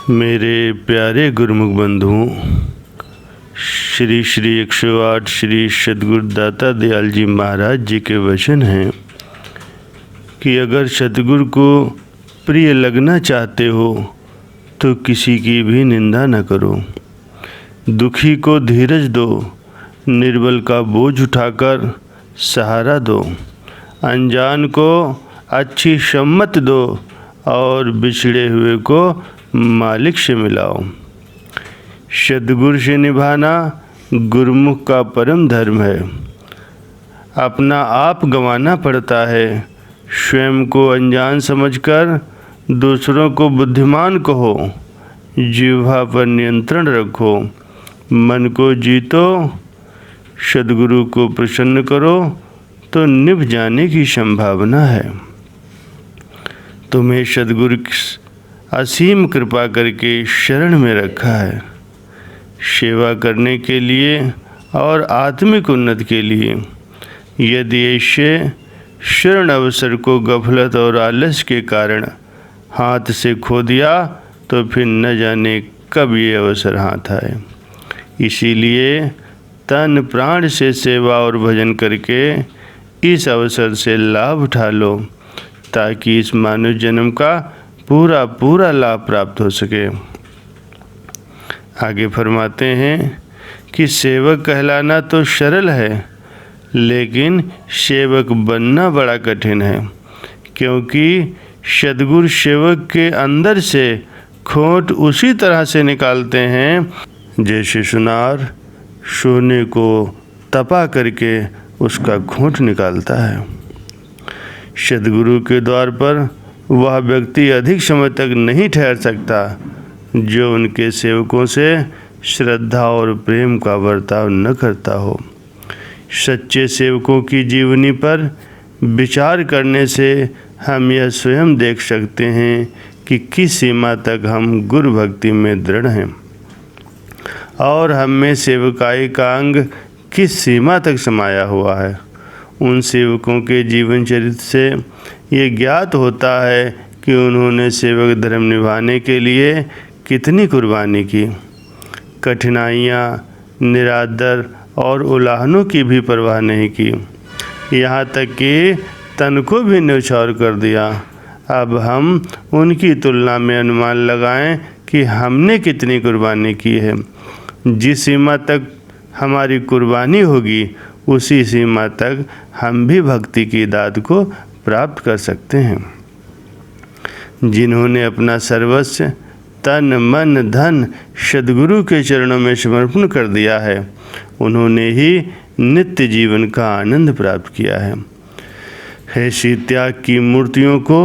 मेरे प्यारे गुरुमुख बंधुओं, श्री श्री 108 श्री सद्गुरु दाता दयाल जी महाराज जी के वचन हैं कि अगर सद्गुरु को प्रिय लगना चाहते हो तो किसी की भी निंदा न करो। दुखी को धीरज दो, निर्बल का बोझ उठाकर सहारा दो, अनजान को अच्छी सम्मत दो और बिछड़े हुए को मालिक से मिलाओ। सद्गुरु से निभाना गुरुमुख का परम धर्म है। अपना आप गंवाना पड़ता है। स्वयं को अनजान समझकर दूसरों को बुद्धिमान कहो। जिह्वा पर नियंत्रण रखो, मन को जीतो, सद्गुरु को प्रसन्न करो तो निभ जाने की संभावना है। तुम्हें सद्गुरु असीम कृपा करके शरण में रखा है, सेवा करने के लिए और आत्मिक उन्नति के लिए। यदि ऐसे शरण अवसर को गफलत और आलस्य के कारण हाथ से खो दिया तो फिर न जाने कब ये अवसर हाथ आए। इसीलिए तन प्राण से सेवा और भजन करके इस अवसर से लाभ उठा लो, ताकि इस मानव जन्म का पूरा लाभ प्राप्त हो सके। आगे फरमाते हैं कि सेवक कहलाना तो सरल है, लेकिन सेवक बनना बड़ा कठिन है, क्योंकि सद्गुरु सेवक के अंदर से खोट उसी तरह से निकालते हैं जैसे सुनार सोने को तपा करके उसका खोट निकालता है। सद्गुरु के द्वार पर वह व्यक्ति अधिक समय तक नहीं ठहर सकता जो उनके सेवकों से श्रद्धा और प्रेम का बर्ताव न करता हो। सच्चे सेवकों की जीवनी पर विचार करने से हम यह स्वयं देख सकते हैं कि किस सीमा तक हम गुरु भक्ति में दृढ़ हैं और हम में सेवकाई का अंग किस सीमा तक समाया हुआ है। उन सेवकों के जीवन चरित्र से ये ज्ञात होता है कि उन्होंने सेवक धर्म निभाने के लिए कितनी कुर्बानी की। कठिनाइयाँ, निरादर और उलाहनों की भी परवाह नहीं की, यहाँ तक कि तन को भी न्यौछावर कर दिया। अब हम उनकी तुलना में अनुमान लगाएं कि हमने कितनी कुर्बानी की है। जिस सीमा तक हमारी कुर्बानी होगी उसी सीमा तक हम भी भक्ति की दात को प्राप्त कर सकते हैं। जिन्होंने अपना सर्वस्व तन मन धन सद्गुरु के चरणों में समर्पण कर दिया है, उन्होंने ही नित्य जीवन का आनंद प्राप्त किया है। ऐसी त्याग की मूर्तियों को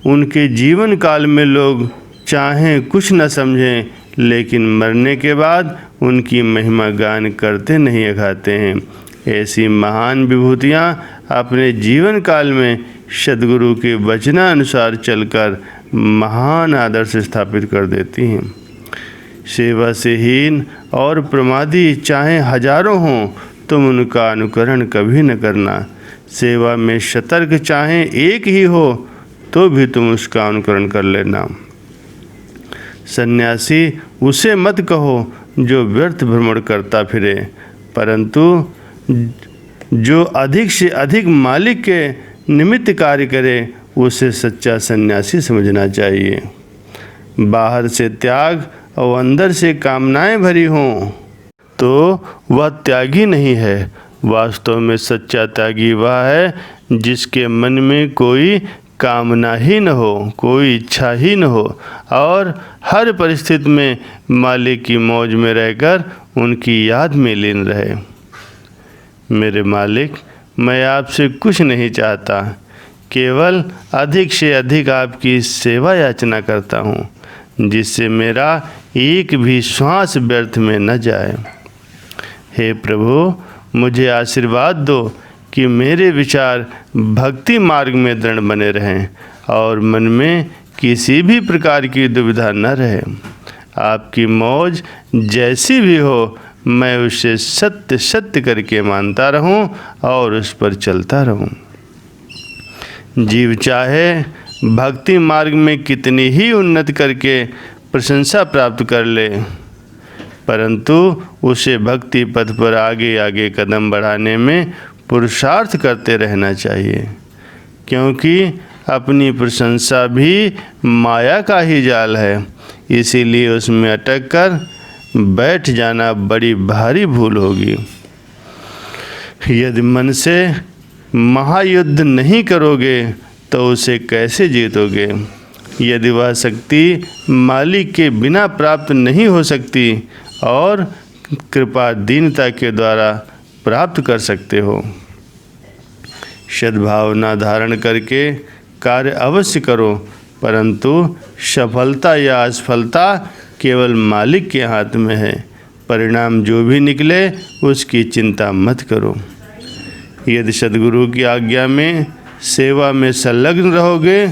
उनके जीवन काल में लोग चाहें कुछ न समझें, लेकिन मरने के बाद उनकी महिमा गान करते नहीं अघाते हैं। ऐसी महान विभूतियाँ अपने जीवन काल में सद्गुरु के वचनानुसार चलकर महान आदर्श स्थापित कर देती हैं। सेवा से हीन और प्रमादी चाहे हजारों हों, तुम उनका अनुकरण कभी न करना। सेवा में सतर्क चाहे एक ही हो तो भी तुम उसका अनुकरण कर लेना। सन्यासी उसे मत कहो जो व्यर्थ भ्रमण करता फिरे, परंतु जो अधिक से अधिक मालिक के निमित्त कार्य करे उसे सच्चा सन्यासी समझना चाहिए। बाहर से त्याग और अंदर से कामनाएं भरी हों तो वह त्यागी नहीं है। वास्तव में सच्चा त्यागी वह है जिसके मन में कोई कामना ही न हो, कोई इच्छा ही न हो और हर परिस्थिति में मालिक की मौज में रहकर उनकी याद में लीन रहे। मेरे मालिक, मैं आपसे कुछ नहीं चाहता, केवल अधिक से अधिक आपकी सेवा याचना करता हूँ, जिससे मेरा एक भी श्वास व्यर्थ में न जाए। हे प्रभु, मुझे आशीर्वाद दो कि मेरे विचार भक्ति मार्ग में दृढ़ बने रहें और मन में किसी भी प्रकार की दुविधा न रहे। आपकी मौज जैसी भी हो, मैं उसे सत्य सत्य करके मानता रहूं और उस पर चलता रहूं। जीव चाहे भक्ति मार्ग में कितनी ही उन्नति करके प्रशंसा प्राप्त कर ले, परंतु उसे भक्ति पथ पर आगे आगे कदम बढ़ाने में पुरुषार्थ करते रहना चाहिए, क्योंकि अपनी प्रशंसा भी माया का ही जाल है। इसीलिए उसमें अटक कर बैठ जाना बड़ी भारी भूल होगी। यदि मन से महायुद्ध नहीं करोगे तो उसे कैसे जीतोगे? यदि वह शक्ति मालिक के बिना प्राप्त नहीं हो सकती और कृपा दीनता के द्वारा प्राप्त कर सकते हो। सद्भावना धारण करके कार्य अवश्य करो, परंतु सफलता या असफलता केवल मालिक के हाथ में है। परिणाम जो भी निकले उसकी चिंता मत करो। यदि सद्गुरु की आज्ञा में सेवा में संलग्न रहोगे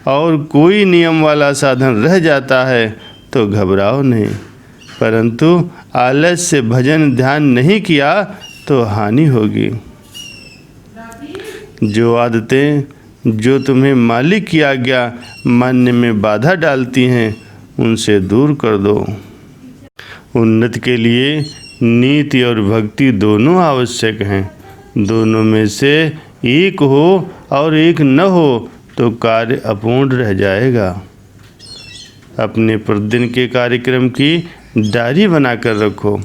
और कोई नियम वाला साधन रह जाता है तो घबराओ नहीं, परंतु आलस से भजन ध्यान नहीं किया तो हानि होगी। जो आदतें जो तुम्हें मालिक की आज्ञा मानने में बाधा डालती हैं उनसे दूर कर दो। उन्नति के लिए नीति और भक्ति दोनों आवश्यक हैं। दोनों में से एक हो और एक न हो तो कार्य अपूर्ण रह जाएगा। अपने प्रतिदिन के कार्यक्रम की डायरी बनाकर रखो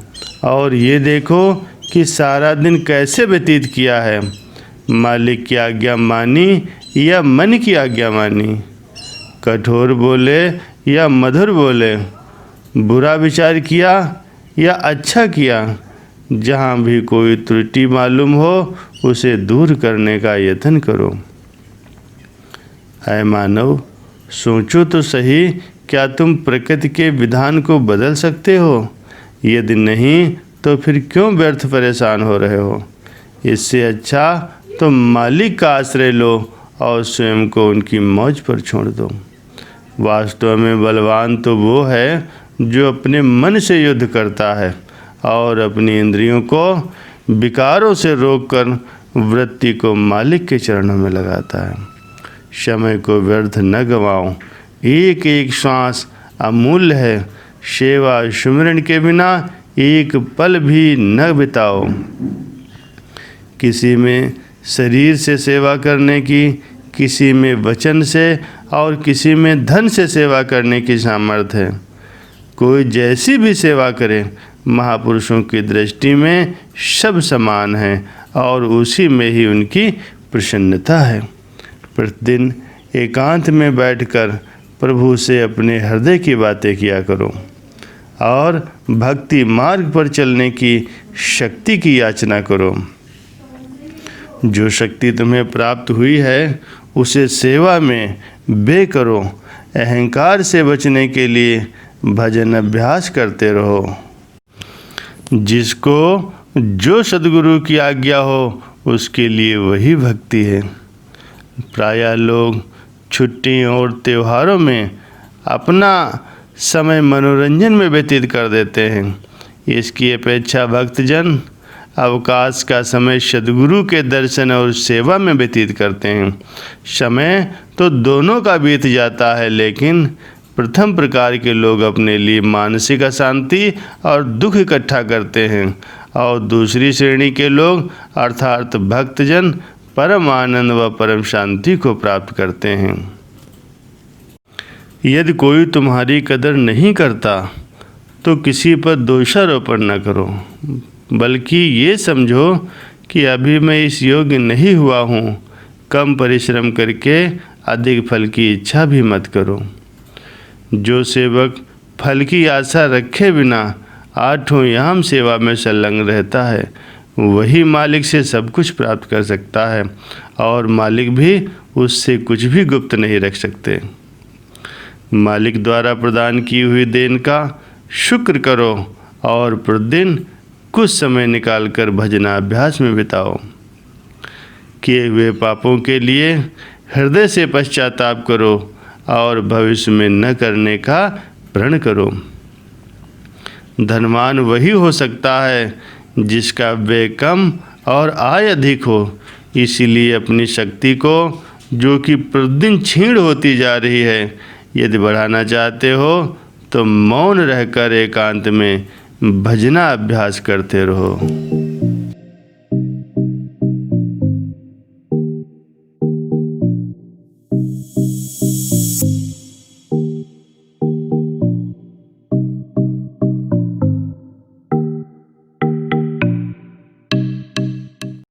और ये देखो कि सारा दिन कैसे व्यतीत किया है। मालिक की आज्ञा मानी या मन की आज्ञा मानी, कठोर बोले या मधुर बोले, बुरा विचार किया या अच्छा किया। जहाँ भी कोई त्रुटि मालूम हो उसे दूर करने का यत्न करो। ऐ मानव, सोचो तो सही, क्या तुम प्रकृति के विधान को बदल सकते हो? यदि नहीं तो फिर क्यों व्यर्थ परेशान हो रहे हो? इससे अच्छा तो मालिक का आश्रय लो और स्वयं को उनकी मौज पर छोड़ दो। वास्तव में बलवान तो वो है जो अपने मन से युद्ध करता है और अपनी इंद्रियों को विकारों से रोककर वृत्ति को मालिक के चरणों में लगाता है। समय को व्यर्थ न गंवाओ, एक एक श्वास अमूल्य है। सेवा सुमिरन के बिना एक पल भी न बिताओ। किसी में शरीर से सेवा करने की, किसी में वचन से और किसी में धन से सेवा करने की सामर्थ्य है। कोई जैसी भी सेवा करे, महापुरुषों की दृष्टि में सब समान हैं और उसी में ही उनकी प्रसन्नता है। प्रतिदिन एकांत में बैठकर प्रभु से अपने हृदय की बातें किया करो और भक्ति मार्ग पर चलने की शक्ति की याचना करो। जो शक्ति तुम्हें प्राप्त हुई है उसे सेवा में व्यय करो। अहंकार से बचने के लिए भजन अभ्यास करते रहो। जिसको जो सद्गुरु की आज्ञा हो उसके लिए वही भक्ति है। प्रायः लोग छुट्टियों और त्योहारों में अपना समय मनोरंजन में व्यतीत कर देते हैं। इसकी अपेक्षा भक्तजन अवकाश का समय सद्गुरु के दर्शन और सेवा में व्यतीत करते हैं। समय तो दोनों का बीत जाता है, लेकिन प्रथम प्रकार के लोग अपने लिए मानसिक अशांति और दुख इकट्ठा करते हैं और दूसरी श्रेणी के लोग अर्थात भक्तजन परम आनंद व परम शांति को प्राप्त करते हैं। यदि कोई तुम्हारी कदर नहीं करता तो किसी पर दोषारोपण न करो, बल्कि ये समझो कि अभी मैं इस योग्य नहीं हुआ हूँ। कम परिश्रम करके अधिक फल की इच्छा भी मत करो। जो सेवक फल की आशा रखे बिना आठों याम सेवा में संलग्न रहता है वही मालिक से सब कुछ प्राप्त कर सकता है और मालिक भी उससे कुछ भी गुप्त नहीं रख सकते। मालिक द्वारा प्रदान की हुई देन का शुक्र करो और प्रतिदिन कुछ समय निकालकर भजनाभ्यास में बिताओ। किए हुए पापों के लिए हृदय से पश्चाताप करो और भविष्य में न करने का प्रण करो। धनवान वही हो सकता है जिसका व्यय कम और आय अधिक हो। इसीलिए अपनी शक्ति को जो कि प्रतिदिन क्षीण होती जा रही है। यदि बढ़ाना चाहते हो तो मौन रहकर एकांत में भजना अभ्यास करते रहो।